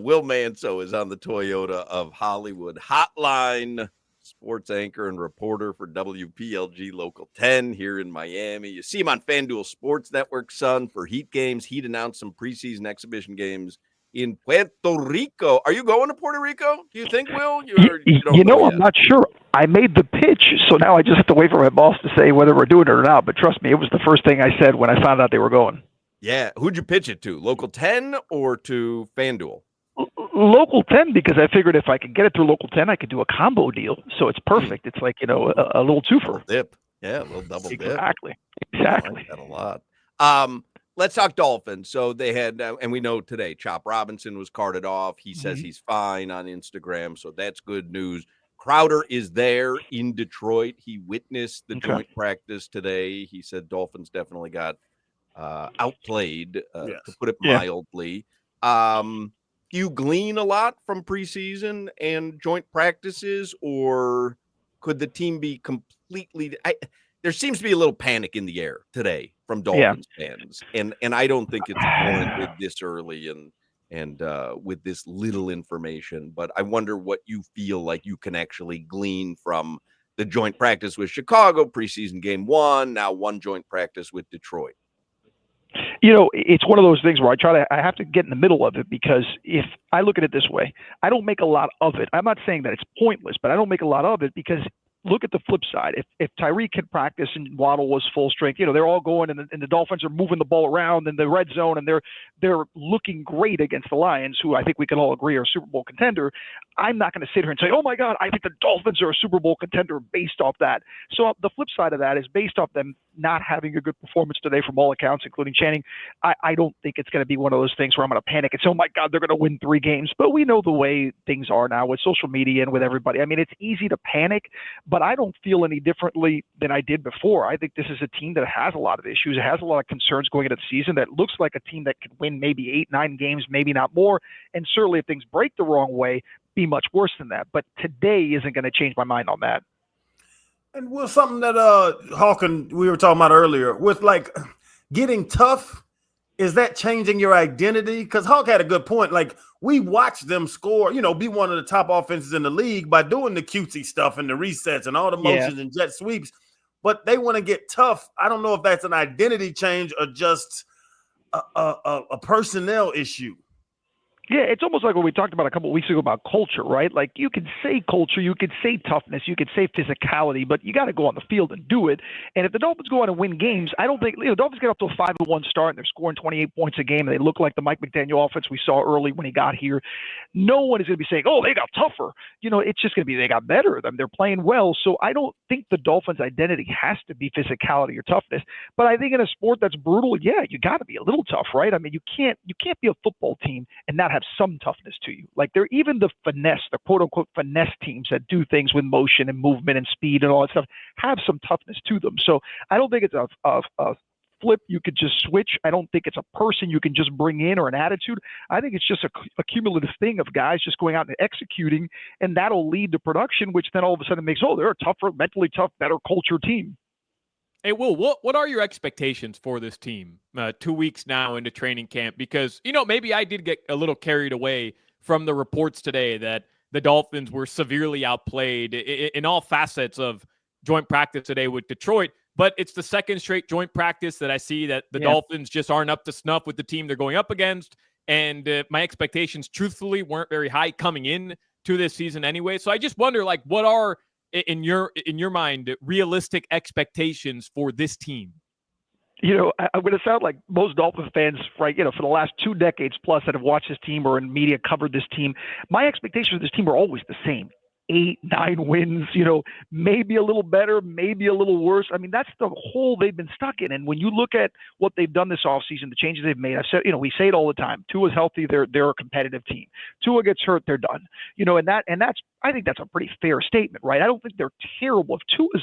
Will Manso is on the Toyota of Hollywood hotline, sports anchor and reporter for WPLG Local 10 here in Miami. You see him on FanDuel Sports Network, son, for Heat games. Heat announced some preseason exhibition games in Puerto Rico. Are you going to Puerto Rico? Do you think, Will? You don't know yet? I'm not sure. I made the pitch, so now I just have to wait for my boss to say whether we're doing it or not. But trust me, it was the first thing I said when I found out they were going. Yeah. Who'd you pitch it to? Local 10 or to FanDuel? Local 10, because I figured if I could get it through Local 10, I could do a combo deal. So it's perfect. It's like, a little twofer. Dip. Yeah, a little double dip. Exactly. I like that a lot. Let's talk Dolphins. So they had, and we know today, Chop Robinson was carted off. He says he's fine on Instagram, so that's good news. Crowder is there in Detroit. He witnessed the joint practice today. He said Dolphins definitely got outplayed, to put it mildly. Do you glean a lot from preseason and joint practices, or could the team be completely there seems to be a little panic in the air today from Dolphins fans, and I don't think it's warranted this early and with this little information. But I wonder what you feel like you can actually glean from the joint practice with Chicago, preseason game 1, now one joint practice with Detroit. It's one of those things where I have to get in the middle of it, because if I look at it this way, I don't make a lot of it. I'm not saying that it's pointless, but I don't make a lot of it because look at the flip side. If Tyreek had practiced and Waddle was full strength, they're all going and the Dolphins are moving the ball around in the red zone and they're looking great against the Lions, who I think we can all agree are a Super Bowl contender. I'm not going to sit here and say, oh my God, I think the Dolphins are a Super Bowl contender based off that. So the flip side of that is based off them not having a good performance today from all accounts, including Channing. I don't think it's going to be one of those things where I'm going to panic and say, oh my God, they're going to win 3 games. But we know the way things are now with social media and with everybody. I mean, it's easy to panic, but I don't feel any differently than I did before. I think this is a team that has a lot of issues. It has a lot of concerns going into the season that looks like a team that could win maybe 8, 9 games, maybe not more. And certainly if things break the wrong way, be much worse than that. But today isn't going to change my mind on that. And Will, something that Hawk and we were talking about earlier with like getting tough, is that changing your identity? Because Hawk had a good point. Like, we watched them score, be one of the top offenses in the league by doing the cutesy stuff and the resets and all the motions and jet sweeps. But they want to get tough. I don't know if that's an identity change or just a personnel issue. Yeah, it's almost like what we talked about a couple of weeks ago about culture, right? Like, you could say culture, you could say toughness, you could say physicality, but you got to go on the field and do it. And if the Dolphins go on and win games, I don't think the Dolphins get up to a 5-1 start and they're scoring 28 points a game and they look like the Mike McDaniel offense we saw early when he got here. No one is going to be saying, oh, they got tougher. It's just going to be they got better. They're playing well. So I don't think the Dolphins' identity has to be physicality or toughness. But I think in a sport that's brutal, you got to be a little tough, right? I mean, you can't be a football team and not have some toughness to you. Like, they're even the quote unquote finesse teams that do things with motion and movement and speed and all that stuff have some toughness to them. So I don't think it's a flip you could just switch. I don't think it's a person you can just bring in or an attitude. I think it's just a cumulative thing of guys just going out and executing, and that'll lead to production, which then all of a sudden makes, they're a tougher, mentally tough, better culture team. Hey, Will, what are your expectations for this team 2 weeks now into training camp? Because, maybe I did get a little carried away from the reports today that the Dolphins were severely outplayed in all facets of joint practice today with Detroit. But it's the second straight joint practice that I see that the Dolphins just aren't up to snuff with the team they're going up against. And my expectations, truthfully, weren't very high coming in to this season anyway. So I just wonder, like, what are in your mind, realistic expectations for this team? I'm going to sound like most Dolphins fans, right? For the last 2 decades plus that have watched this team or in media covered this team, my expectations for this team are always the same. 8, 9 wins, maybe a little better, maybe a little worse. I mean, that's the hole they've been stuck in. And when you look at what they've done this offseason, the changes they've made, I've said, we say it all the time. Tua's healthy, they're a competitive team. Tua gets hurt, they're done. I think that's a pretty fair statement, right? I don't think they're terrible. If Tua's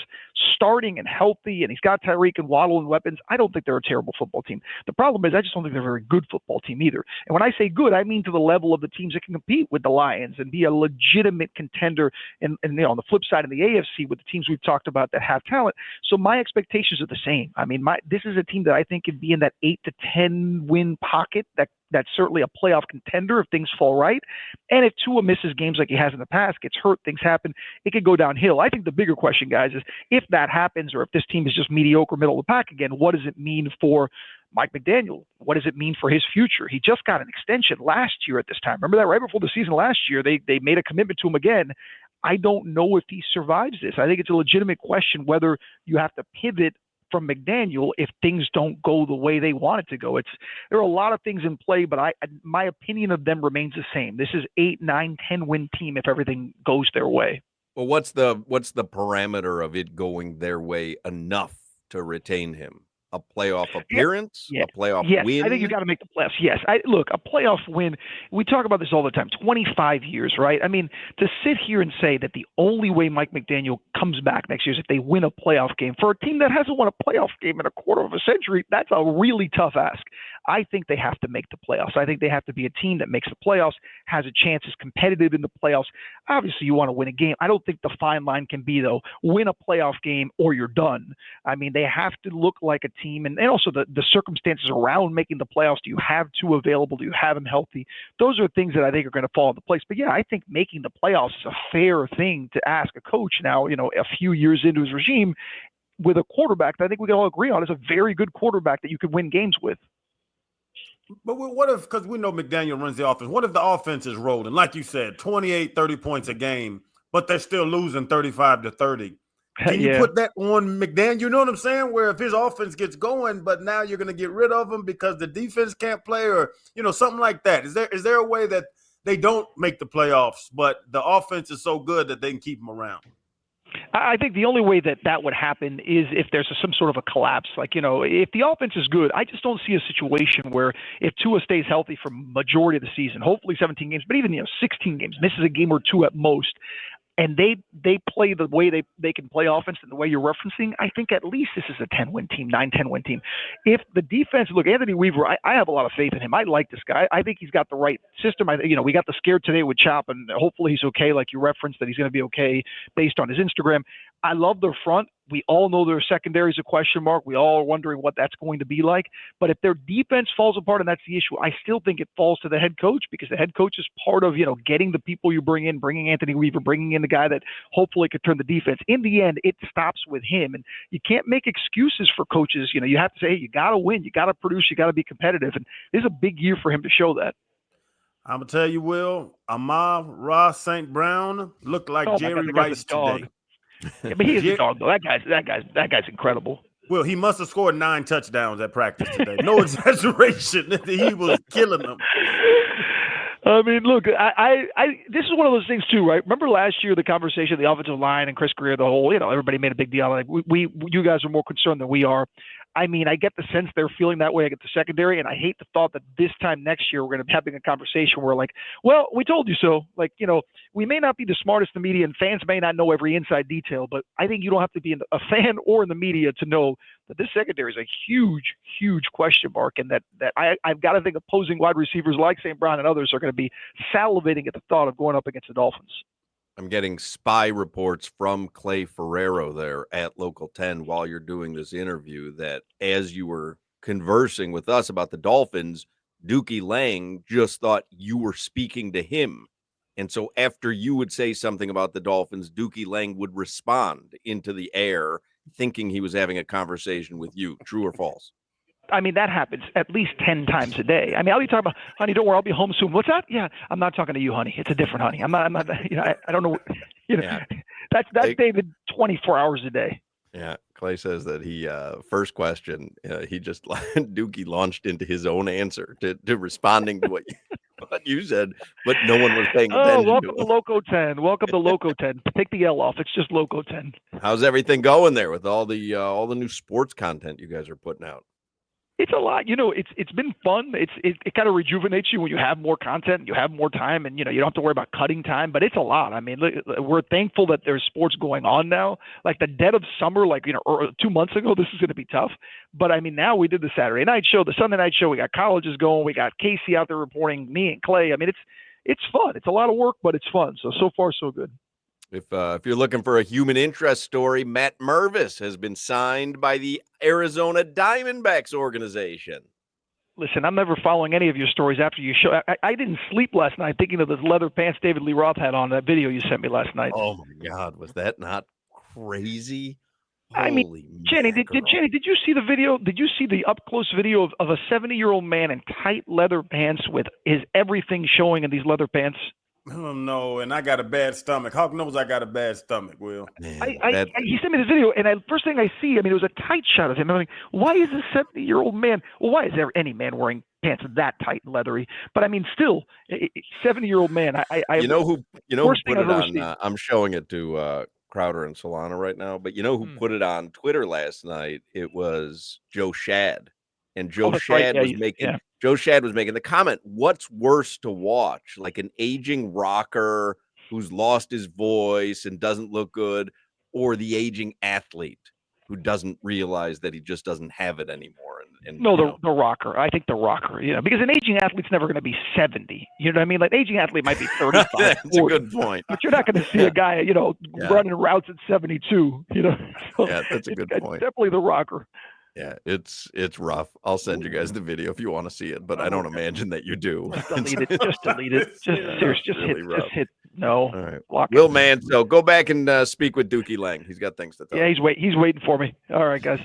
starting and healthy and he's got Tyreek and Waddle and weapons, I don't think they're a terrible football team. The problem is I just don't think they're a very good football team either. And when I say good, I mean to the level of the teams that can compete with the Lions and be a legitimate contender and on the flip side of the AFC with the teams we've talked about that have talent. So my expectations are the same. I mean, this is a team that I think could be in that 8 to 10 win pocket that that's certainly a playoff contender if things fall right. And if Tua misses games like he has in the past, gets hurt, things happen, it could go downhill. I think the bigger question, guys, is if that happens or if this team is just mediocre, middle of the pack again, what does it mean for Mike McDaniel? What does it mean for his future? He just got an extension last year at this time. Remember that right before the season last year, they made a commitment to him again. I don't know if he survives this. I think it's a legitimate question whether you have to pivot from McDaniel if things don't go the way they want it to go. There are a lot of things in play, but my opinion of them remains the same. This is 8, 9, 10 win team if everything goes their way. Well, what's the parameter of it going their way enough to retain him? A playoff appearance? Yeah. A playoff win? I think you got to make the playoffs. Yes. Look, a playoff win, we talk about this all the time, 25 years, right? I mean, to sit here and say that the only way Mike McDaniel comes back next year is if they win a playoff game for a team that hasn't won a playoff game in a quarter of a century, that's a really tough ask. I think they have to make the playoffs. I think they have to be a team that makes the playoffs, has a chance, is competitive in the playoffs. Obviously, you want to win a game. I don't think the fine line can be, though, win a playoff game or you're done. I mean, they have to look like a team, and also the circumstances around making the playoffs. Do you have two available? Do you have them healthy? Those are things that I think are going to fall into place. But yeah, I think making the playoffs is a fair thing to ask a coach now, a few years into his regime with a quarterback that I think we can all agree on is a very good quarterback that you could win games with. But what if, because we know McDaniel runs the offense, what if the offense is rolling, like you said, 28, 30 points a game, but they're still losing 35-30? Can you put that on McDaniel? You know what I'm saying? Where if his offense gets going, but now you're going to get rid of him because the defense can't play, or something like that. Is there a way that they don't make the playoffs, but the offense is so good that they can keep them around? I think the only way that would happen is if there's some sort of a collapse. Like, if the offense is good, I just don't see a situation where if Tua stays healthy for majority of the season, hopefully 17 games, but even 16 games, misses a game or two at most, and they play the way they can play offense and the way you're referencing, I think at least this is a 10-win team, 9-10-win team. If the defense, look, Anthony Weaver, I have a lot of faith in him. I like this guy. I think he's got the right system. We got the scare today with Chop, and hopefully he's okay, like you referenced, that he's going to be okay based on his Instagram. I love their front. We all know their secondary is a question mark. We all are wondering what that's going to be like. But if their defense falls apart, and that's the issue, I still think it falls to the head coach, because the head coach is part of, getting the people you bring in, bringing Anthony Weaver, bringing in the guy that hopefully could turn the defense. In the end, it stops with him. And you can't make excuses for coaches. You have to say, hey, you got to win, you got to produce, you got to be competitive. And this is a big year for him to show that. I'm going to tell you, Will, Amon-Ra St. Brown looked like Jerry Rice today. Yeah, but he is a dog, though. That guy's incredible. Well, he must have scored 9 touchdowns at practice today. No exaggeration. He was killing them. I mean, look, I this is one of those things too, right? Remember last year, the conversation, the offensive line and Chris Greer, the whole, everybody made a big deal. Like you guys are more concerned than we are. I mean, I get the sense they're feeling that way. I get the secondary, and I hate the thought that this time next year we're going to be having a conversation where, like, well, we told you so. Like, we may not be the smartest in the media, and fans may not know every inside detail, but I think you don't have to be a fan or in the media to know that this secondary is a huge, huge question mark, and that I've got to think opposing wide receivers like St. Brown and others are going to be salivating at the thought of going up against the Dolphins. I'm getting spy reports from Clay Ferrero there at Local 10 while you're doing this interview that as you were conversing with us about the Dolphins, Dookie Lang just thought you were speaking to him. And so after you would say something about the Dolphins, Dookie Lang would respond into the air thinking he was having a conversation with you. True or false? I mean, that happens at least 10 times a day. I mean, I'll be talking about, honey, don't worry, I'll be home soon. What's that? Yeah, I'm not talking to you, honey. It's a different honey. I'm not I don't know. Yeah. That's David 24 hours a day. Yeah. Clay says that he, first question, he just, Dookie launched into his own answer to responding to what you said, but no one was paying attention. Oh, welcome to Loco 10. Welcome to Loco 10. Take the L off. It's just Loco 10. How's everything going there with all the new sports content you guys are putting out? It's a lot. It's been fun. It kind of rejuvenates you when you have more content, you have more time, and you don't have to worry about cutting time. But it's a lot. I mean, we're thankful that there's sports going on now. Like the dead of summer, 2 months ago, this is going to be tough. But I mean, now we did the Saturday night show, the Sunday night show. We got colleges going. We got Casey out there reporting. Me and Clay. I mean, it's fun. It's a lot of work, but it's fun. So far, so good. If you're looking for a human interest story, Matt Mervis has been signed by the Arizona Diamondbacks organization. Listen, I'm never following any of your stories after you show. I didn't sleep last night thinking of those leather pants David Lee Roth had on that video you sent me last night. Oh my God, was that not crazy? I mean, Holy Jenny, mackerel. Jenny, did you see the video? Did you see the up close video of a 70-year-old man in tight leather pants with his everything showing in these leather pants? Oh no, and I got a bad stomach. Hawk knows I got a bad stomach, Will. Man, He sent me this video, and first thing I see, I mean, it was a tight shot of him. I'm like, why is a 70-year-old man? Well, why is there any man wearing pants that tight and leathery? But I mean, still, 70-year-old man. you know who worst put thing I've it ever on? seen. I'm showing it to Crowder and Solana right now, but you know who put it on Twitter last night? It was Joe Shad, and Joe That's right. Shad Yeah, was making yeah. Joe Shad was making the comment: "What's worse to watch, like an aging rocker who's lost his voice and doesn't look good, or the aging athlete who doesn't realize that he just doesn't have it anymore?" And No, the rocker. I think the rocker. Because an aging athlete's never going to be 70. You know what I mean? Like, an aging athlete might be 35. That's 40, a good point. but you're not going to see a guy, running routes at 72. So Yeah, that's a good point. Definitely the rocker. Yeah, it's rough. I'll send you guys the video if you want to see it, but I don't imagine that you do. Just delete it. Just delete it. Just hit. No. All right. Block Will it. Manso, go back and speak with Dookie Lang. He's got things to tell. Yeah, he's waiting for me. All right, guys.